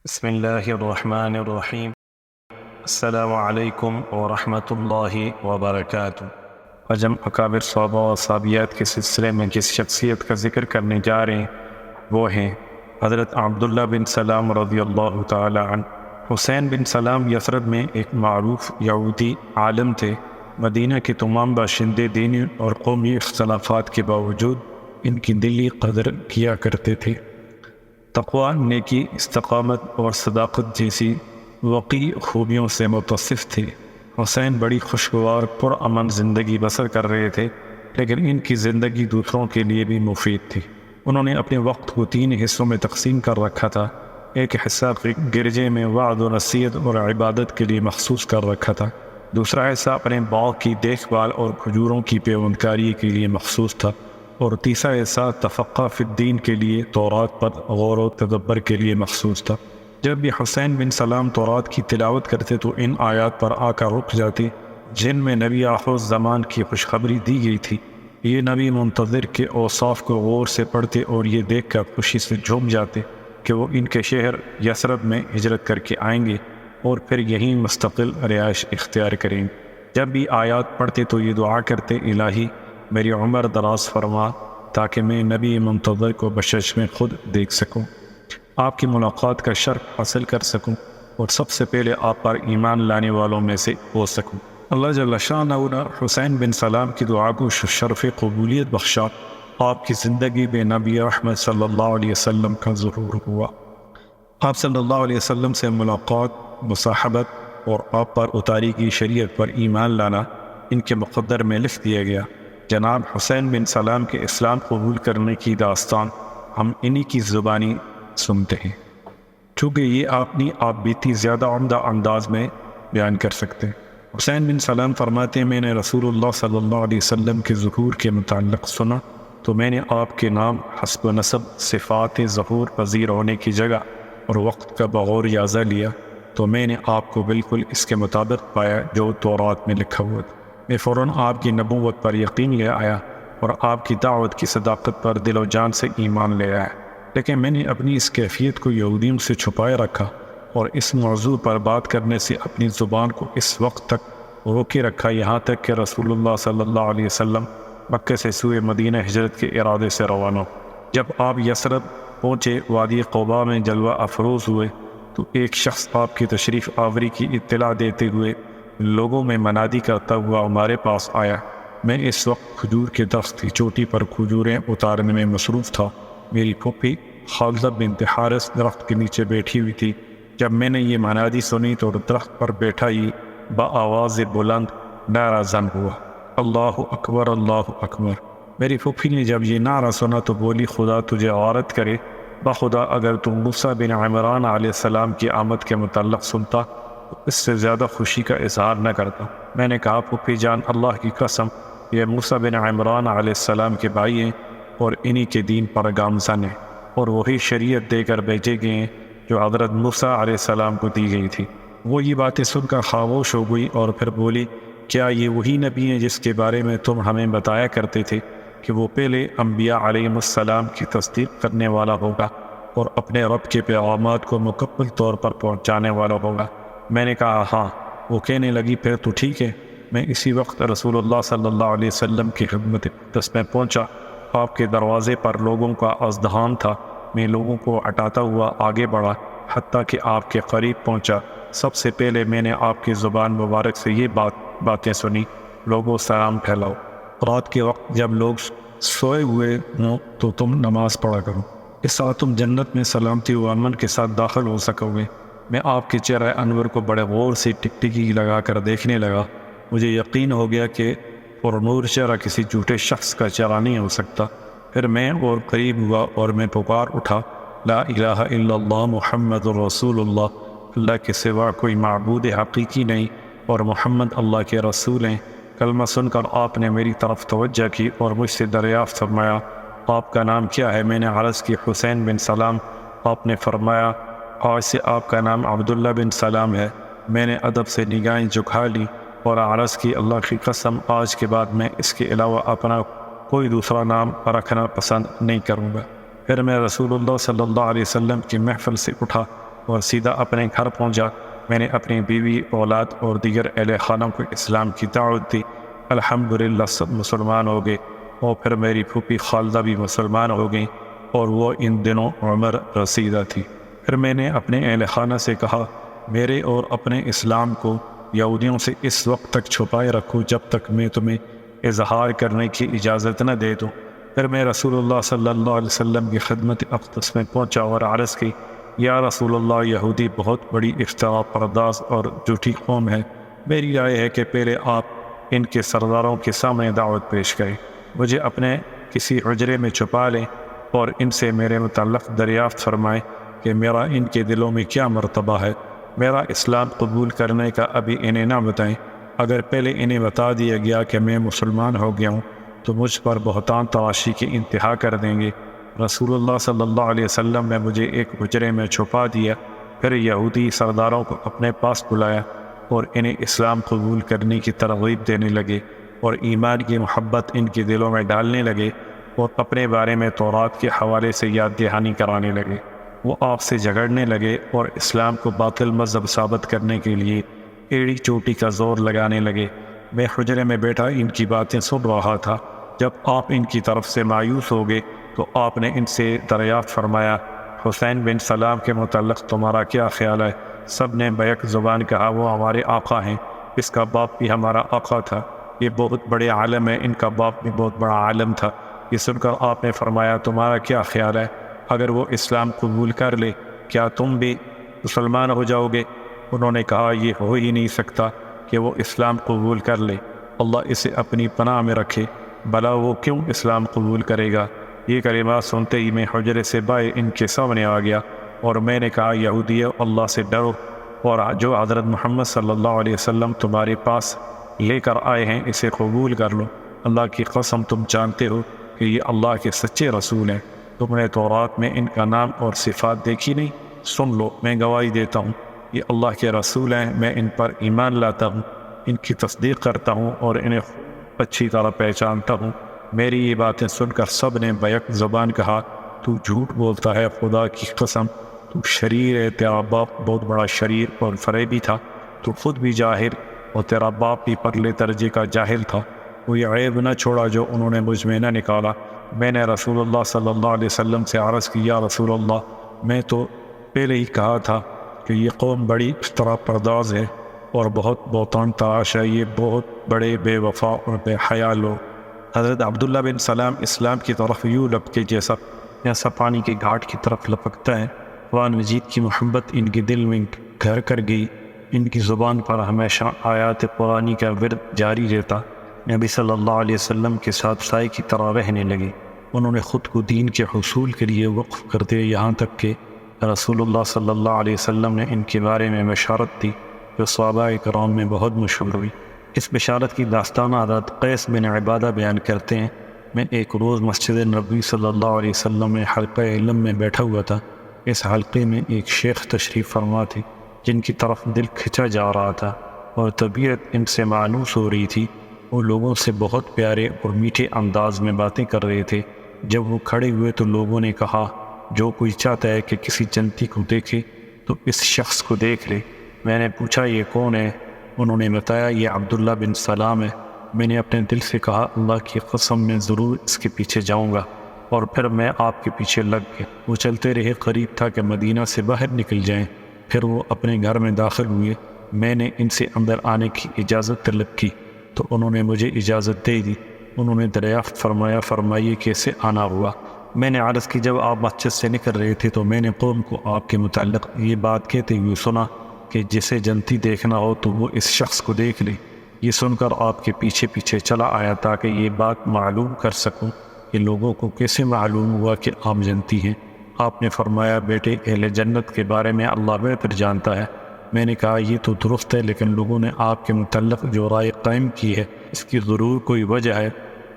بسم اللہ الرحمن الرحیم۔ السلام علیکم ورحمۃ اللہ وبرکاتہ۔ آج ہم اکابر صحابہ و صحابیات کے سلسلے میں جس شخصیت کا ذکر کرنے جا رہے ہیں وہ ہیں حضرت عبداللہ بن سلام رضی اللہ تعالی عنہ۔ حسین بن سلام یثرب میں ایک معروف یہودی عالم تھے۔ مدینہ کے تمام باشندے دینی اور قومی اختلافات کے باوجود ان کی دلی قدر کیا کرتے تھے۔ تقوی، نیکی، استقامت اور صداقت جیسی وقی خوبیوں سے متصف تھے۔ حسین بڑی خوشگوار پرامن زندگی بسر کر رہے تھے، لیکن ان کی زندگی دوسروں کے لیے بھی مفید تھی۔ انہوں نے اپنے وقت کو 3 حصوں میں تقسیم کر رکھا تھا۔ ایک حصہ گرجے میں وعظ و نصیحت اور عبادت کے لیے مخصوص کر رکھا تھا۔ دوسرا حصہ اپنے باغ کی دیکھ بھال اور کھجوروں کی پیوندکاری کے لیے مخصوص تھا، اور تیسرا حصہ تفقہ فی الدین کے لیے تورات پر غور و تدبر کے لیے مخصوص تھا۔ جب بھی حسین بن سلام تورات کی تلاوت کرتے تو ان آیات پر آ کر رک جاتے جن میں نبی آخر الزمان کی خوشخبری دی گئی تھی۔ یہ نبی منتظر کے اوصاف کو غور سے پڑھتے اور یہ دیکھ کر خوشی سے جھوم جاتے کہ وہ ان کے شہر یثرب میں ہجرت کر کے آئیں گے اور پھر یہیں مستقل رہائش اختیار کریں گے۔ جب بھی آیات پڑھتے تو یہ دعا کرتے، الہی میری عمر دراز فرما تاکہ میں نبی منتظر کو بشش میں خود دیکھ سکوں، آپ کی ملاقات کا شرف حاصل کر سکوں اور سب سے پہلے آپ پر ایمان لانے والوں میں سے ہو سکوں۔ اللہ جل شانہ نے حسین بن سلام کی دعا کو شرف قبولیت بخشا۔ آپ کی زندگی میں نبی رحمت صلی اللہ علیہ وسلم کا ظہور ہوا۔ آپ صلی اللہ علیہ وسلم سے ملاقات، مصاحبت اور آپ پر اتاری کی شریعت پر ایمان لانا ان کے مقدر میں لکھ دیا گیا۔ جناب حسین بن سلام کے اسلام قبول کرنے کی داستان ہم انہی کی زبانی سنتے ہیں، چونکہ یہ آپ بیتی زیادہ عمدہ انداز میں بیان کر سکتے ہیں۔ حسین بن سلام فرماتے ہیں، میں نے رسول اللہ صلی اللہ علیہ وسلم کے ظہور کے متعلق سنا تو میں نے آپ کے نام، حسب نسب، صفات ظہور پذیر ہونے کی جگہ اور وقت کا بغور جائزہ لیا تو میں نے آپ کو بالکل اس کے مطابق پایا جو تورات میں لکھا ہوا تھا۔ میں فوراً آپ کی نبوت پر یقین لے آیا اور آپ کی دعوت کی صداقت پر دل و جان سے ایمان لے آیا، لیکن میں نے اپنی اس کیفیت کو یہودیوں سے چھپائے رکھا اور اس موضوع پر بات کرنے سے اپنی زبان کو اس وقت تک روکے رکھا یہاں تک کہ رسول اللہ صلی اللہ علیہ وسلم مکہ سے سوئے مدینہ ہجرت کے ارادے سے روانہ ہو۔ جب آپ یثرب پہنچے، وادی قباء میں جلوہ افروز ہوئے تو ایک شخص آپ کی تشریف آوری کی اطلاع دیتے ہوئے لوگوں میں منادی کرتا ہوا ہمارے پاس آیا۔ میں اس وقت کھجور کے درخت کی چوٹی پر کھجوریں اتارنے میں مصروف تھا۔ میری پھوپھی خالدہ بنت حارث درخت کے نیچے بیٹھی ہوئی تھی۔ جب میں نے یہ منادی سنی تو درخت پر بیٹھا ہی بآواز بلند نعرہ زن ہوا، اللہ اکبر، اللہ اکبر۔ میری پھوپھی نے جب یہ نعرہ سنا تو بولی، خدا تجھے غارت کرے، بخدا اگر تم موسیٰ بن عمران علیہ السلام کی آمد کے متعلق سنتا تو اس سے زیادہ خوشی کا اظہار نہ کرتا۔ میں نے کہا، پھوپھی جان، اللہ کی قسم، یہ موسیٰ بن عمران علیہ السلام کے بھائی ہیں اور انہی کے دین پر گامزن ہیں، اور وہی شریعت دے کر بھیجے گئے ہیں جو حضرت موسیٰ علیہ السلام کو دی گئی تھی۔ وہ یہ باتیں سن کر خاموش ہو گئی اور پھر بولی، کیا یہ وہی نبی ہیں جس کے بارے میں تم ہمیں بتایا کرتے تھے کہ وہ پہلے انبیاء علیہ السلام کی تصدیق کرنے والا ہوگا اور اپنے رب کے پیغامات کو مکمل طور پر پہنچانے والا ہوگا؟ میں نے کہا ہاں۔ وہ کہنے لگی، پھر تو ٹھیک ہے۔ میں اسی وقت رسول اللہ صلی اللہ علیہ وسلم کی خدمت اقدس میں پہنچا۔ آپ کے دروازے پر لوگوں کا ازدحام تھا۔ میں لوگوں کو ہٹاتا ہوا آگے بڑھا حتیٰ کہ آپ کے قریب پہنچا۔ سب سے پہلے میں نے آپ کی زبان مبارک سے یہ باتیں سنی، لوگوں سلام پھیلاؤ۔ رات کے وقت جب لوگ سوئے ہوئے ہوں تو تم نماز پڑھا کرو، اس طرح تم جنت میں سلامتی و امن کے ساتھ داخل ہو سکو گے۔ میں آپ کے چہرہ انور کو بڑے غور سے ٹکٹکی لگا کر دیکھنے لگا۔ مجھے یقین ہو گیا کہ پرنور چہرہ کسی جھوٹے شخص کا چہرہ نہیں ہو سکتا۔ پھر میں اور قریب ہوا اور میں پکار اٹھا، لا الہ الا اللہ محمد رسول اللہ، اللہ کے سوا کوئی معبود حقیقی نہیں اور محمد اللہ کے رسول ہیں۔ کلمہ سن کر آپ نے میری طرف توجہ کی اور مجھ سے دریافت فرمایا، آپ کا نام کیا ہے؟ میں نے عرض کی، حسین بن سلام۔ آپ نے فرمایا، آج سے آپ کا نام عبداللہ بن سلام ہے۔ میں نے ادب سے نگاہیں جھکا لی اور عرض کی، اللہ کی قسم، آج کے بعد میں اس کے علاوہ اپنا کوئی دوسرا نام رکھنا پسند نہیں کروں گا۔ پھر میں رسول اللہ صلی اللہ علیہ وسلم کی محفل سے اٹھا اور سیدھا اپنے گھر پہنچا۔ میں نے اپنی بیوی، اولاد اور دیگر اہل خانہ کو اسلام کی دعوت دی۔ الحمدللہ سب مسلمان ہو گئے، اور پھر میری پھوپھی خالدہ بھی مسلمان ہو گئیں، اور وہ ان دنوں عمر رسیدہ تھی۔ پھر میں نے اپنے اہل خانہ سے کہا، میرے اور اپنے اسلام کو یہودیوں سے اس وقت تک چھپائے رکھو جب تک میں تمہیں اظہار کرنے کی اجازت نہ دے دوں۔ پھر میں رسول اللہ صلی اللہ علیہ وسلم کی خدمت اقدس میں پہنچا اور عرض کی، یا رسول اللہ، یہودی بہت بڑی افتراء پرداز اور جھوٹی قوم ہے۔ میری رائے ہے کہ پہلے آپ ان کے سرداروں کے سامنے دعوت پیش کریں، مجھے اپنے کسی حجرے میں چھپا لیں اور ان سے میرے متعلق دریافت فرمائیں کہ میرا ان کے دلوں میں کیا مرتبہ ہے۔ میرا اسلام قبول کرنے کا ابھی انہیں نہ بتائیں۔ اگر پہلے انہیں بتا دیا گیا کہ میں مسلمان ہو گیا ہوں تو مجھ پر بہتان تراشی کی انتہا کر دیں گے۔ رسول اللہ صلی اللہ علیہ وسلم نے مجھے ایک حجرے میں چھپا دیا، پھر یہودی سرداروں کو اپنے پاس بلایا اور انہیں اسلام قبول کرنے کی ترغیب دینے لگے اور ایمان کی محبت ان کے دلوں میں ڈالنے لگے، اور اپنے بارے میں تورات کے حوالے سے یاد دہانی کرانے لگے۔ وہ آپ سے جھگڑنے لگے اور اسلام کو باطل مذہب ثابت کرنے کے لیے ایڑی چوٹی کا زور لگانے لگے۔ میں حجرے میں بیٹھا ان کی باتیں سن رہا تھا۔ جب آپ ان کی طرف سے مایوس ہو گئے تو آپ نے ان سے دریافت فرمایا، حسین بن سلام کے متعلق تمہارا کیا خیال ہے؟ سب نے بیک زبان کہا، وہ ہمارے آقا ہیں، اس کا باپ بھی ہمارا آقا تھا، یہ بہت بڑے عالم ہیں، ان کا باپ بھی بہت بڑا عالم تھا۔ یہ سن کر آپ نے فرمایا، تمہارا کیا خیال ہے؟ اگر وہ اسلام قبول کر لے کیا تم بھی مسلمان ہو جاؤ گے؟ انہوں نے کہا، یہ ہو ہی نہیں سکتا کہ وہ اسلام قبول کر لے، اللہ اسے اپنی پناہ میں رکھے، بھلا وہ کیوں اسلام قبول کرے گا؟ یہ کلمات سنتے ہی میں حجرے سے باہر ان کے سامنے آ گیا اور میں نے کہا، یہودیو، اللہ سے ڈرو، اور جو حضرت محمد صلی اللہ علیہ وسلم تمہارے پاس لے کر آئے ہیں اسے قبول کر لو۔ اللہ کی قسم تم جانتے ہو کہ یہ اللہ کے سچے رسول ہیں۔ تم نے تورات میں ان کا نام اور صفات دیکھی نہیں؟ سن لو، میں گواہی دیتا ہوں یہ اللہ کے رسول ہیں، میں ان پر ایمان لاتا ہوں، ان کی تصدیق کرتا ہوں اور انہیں اچھی طرح پہچانتا ہوں۔ میری یہ باتیں سن کر سب نے بیک زبان کہا، تو جھوٹ بولتا ہے، خدا کی قسم تو شریر ہے، تیرا باپ بہت بڑا شریر اور فریبی تھا، تو خود بھی جاہل اور تیرا باپ بھی پرلے درجے کا جاہل تھا۔ وہ یہ عیب نہ چھوڑا جو انہوں نے مجھ میں نہ نکالا۔ میں نے رسول اللہ صلی اللہ علیہ وسلم سے عرض کی، یا رسول اللہ، میں تو پہلے ہی کہا تھا کہ یہ قوم بڑی افتراء پرداز ہے اور بہت بہتان تراش ہے، یہ بہت بڑے بے وفا اور بے حیا لوگ۔ حضرت عبداللہ بن سلام اسلام کی طرف یوں لپکے جیسا پانی کے گھاٹ کی طرف لپکتا ہے۔ قرآن مجید کی محبت ان کے دل میں گھر کر گئی، ان کی زبان پر ہمیشہ آیات قرآنی کا ورد جاری رہتا۔ نبی صلی اللہ علیہ وسلم کے ساتھ سائے کی طرح رہنے لگے۔ انہوں نے خود کو دین کے حصول کے لیے وقف کر دیا، یہاں تک کہ رسول اللہ صلی اللہ علیہ وسلم نے ان کے بارے میں بشارت دی جو صحابہ کرام میں بہت مشہور ہوئی۔ اس بشارت کی داستان حضرت قیس بن عبادہ بیان کرتے ہیں، میں ایک روز مسجد نبوی صلی اللہ علیہ وسلم میں حلقہ علم میں بیٹھا ہوا تھا۔ اس حلقے میں ایک شیخ تشریف فرما تھے جن کی طرف دل کھنچا جا رہا تھا اور طبیعت ان سے مانوس ہو رہی تھی۔ وہ لوگوں سے بہت پیارے اور میٹھے انداز میں باتیں کر رہے تھے۔ جب وہ کھڑے ہوئے تو لوگوں نے کہا، جو کوئی چاہتا ہے کہ کسی جنتی کو دیکھے تو اس شخص کو دیکھ لے۔ میں نے پوچھا، یہ کون ہے؟ انہوں نے بتایا، یہ عبداللہ بن سلام ہے۔ میں نے اپنے دل سے کہا، اللہ کی قسم میں ضرور اس کے پیچھے جاؤں گا، اور پھر میں آپ کے پیچھے لگ گیا۔ وہ چلتے رہے، قریب تھا کہ مدینہ سے باہر نکل جائیں۔ پھر وہ اپنے گھر میں داخل ہوئے۔ میں نے ان سے اندر آنے کی اجازت طلب کی تو انہوں نے مجھے اجازت دے دی۔ انہوں نے دریافت فرمایا، فرمائیے کیسے آنا ہوا؟ میں نے عرض کی، جب آپ مسجد سے نکل رہے تھے تو میں نے قوم کو آپ کے متعلق یہ بات کہتے ہوئے سنا کہ جسے جنتی دیکھنا ہو تو وہ اس شخص کو دیکھ لے۔ یہ سن کر آپ کے پیچھے پیچھے چلا آیا تاکہ یہ بات معلوم کر سکوں کہ لوگوں کو کیسے معلوم ہوا کہ آپ جنتی ہیں۔ آپ نے فرمایا، بیٹے، اہل جنت کے بارے میں اللہ بہتر جانتا ہے۔ میں نے کہا، یہ تو درست ہے، لیکن لوگوں نے آپ کے متعلق جو رائے قائم کی ہے اس کی ضرور کوئی وجہ ہے۔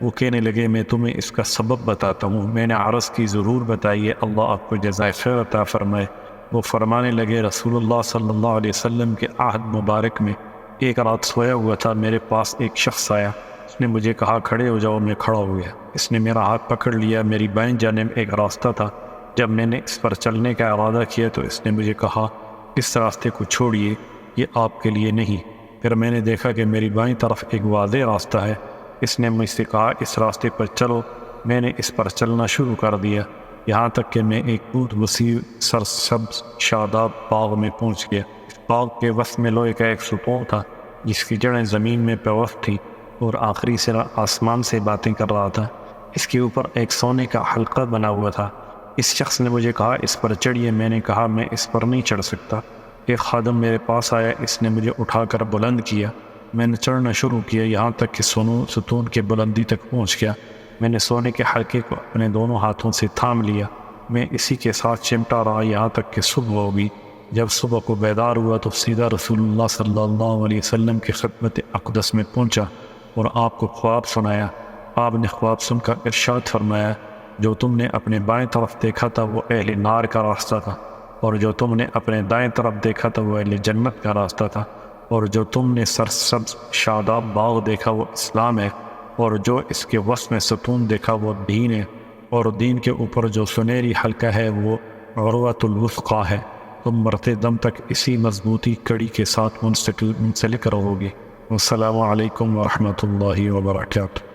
وہ کہنے لگے، میں تمہیں اس کا سبب بتاتا ہوں۔ میں نے عرض کی، ضرور بتائیے، اللہ آپ کو جزائے خیر عطا فرمائے۔ وہ فرمانے لگے، رسول اللہ صلی اللہ علیہ وسلم کے عہد مبارک میں ایک رات سویا ہوا تھا، میرے پاس ایک شخص آیا، اس نے مجھے کہا، کھڑے ہو جاؤ۔ میں کھڑا ہو گیا۔ اس نے میرا ہاتھ پکڑ لیا۔ میری بائیں جانب ایک راستہ تھا جب میں نے اس پر چلنے کا ارادہ کیا تو اس نے مجھے کہا اس راستے کو چھوڑیے، یہ آپ کے لیے نہیں۔ پھر میں نے دیکھا کہ میری بائیں طرف ایک واضح راستہ ہے۔ اس نے مجھ سے کہا اس راستے پر چلو۔ میں نے اس پر چلنا شروع کر دیا، یہاں تک کہ میں ایک بہت وسیع سرسبز شاداب باغ میں پہنچ گیا۔ اس باغ کے وسط میں لوہے کا ایک ستون تھا جس کی جڑیں زمین میں پیوست تھی اور آخری سرا آسمان سے باتیں کر رہا تھا۔ اس کے اوپر ایک سونے کا حلقہ بنا ہوا تھا۔ اس شخص نے مجھے کہا اس پر چڑھیے۔ میں نے کہا میں اس پر نہیں چڑھ سکتا۔ ایک خادم میرے پاس آیا، اس نے مجھے اٹھا کر بلند کیا۔ میں نے چڑھنا شروع کیا یہاں تک کہ ستون کے بلندی تک پہنچ گیا۔ میں نے سونے کے حلقے کو اپنے دونوں ہاتھوں سے تھام لیا۔ میں اسی کے ساتھ چمٹا رہا یہاں تک کہ صبح ہو گئی۔ جب صبح کو بیدار ہوا تو سیدھا رسول اللہ صلی اللہ علیہ وسلم کی خدمت اقدس میں پہنچا اور آپ کو خواب سنایا۔ آپ نے خواب سن کر ارشاد فرمایا، جو تم نے اپنے بائیں طرف دیکھا تھا وہ اہل نار کا راستہ تھا، اور جو تم نے اپنے دائیں طرف دیکھا تھا وہ اہل جنت کا راستہ تھا، اور جو تم نے سرسبز شاداب باغ دیکھا وہ اسلام ہے، اور جو اس کے وسط میں ستون دیکھا وہ دین ہے، اور دین کے اوپر جو سنہری حلقہ ہے وہ عروۃ الوثقی ہے۔ تم مرتے دم تک اسی مضبوطی کڑی کے ساتھ منسلک رہو گے۔ السلام علیکم ورحمۃ اللہ وبرکاتہ۔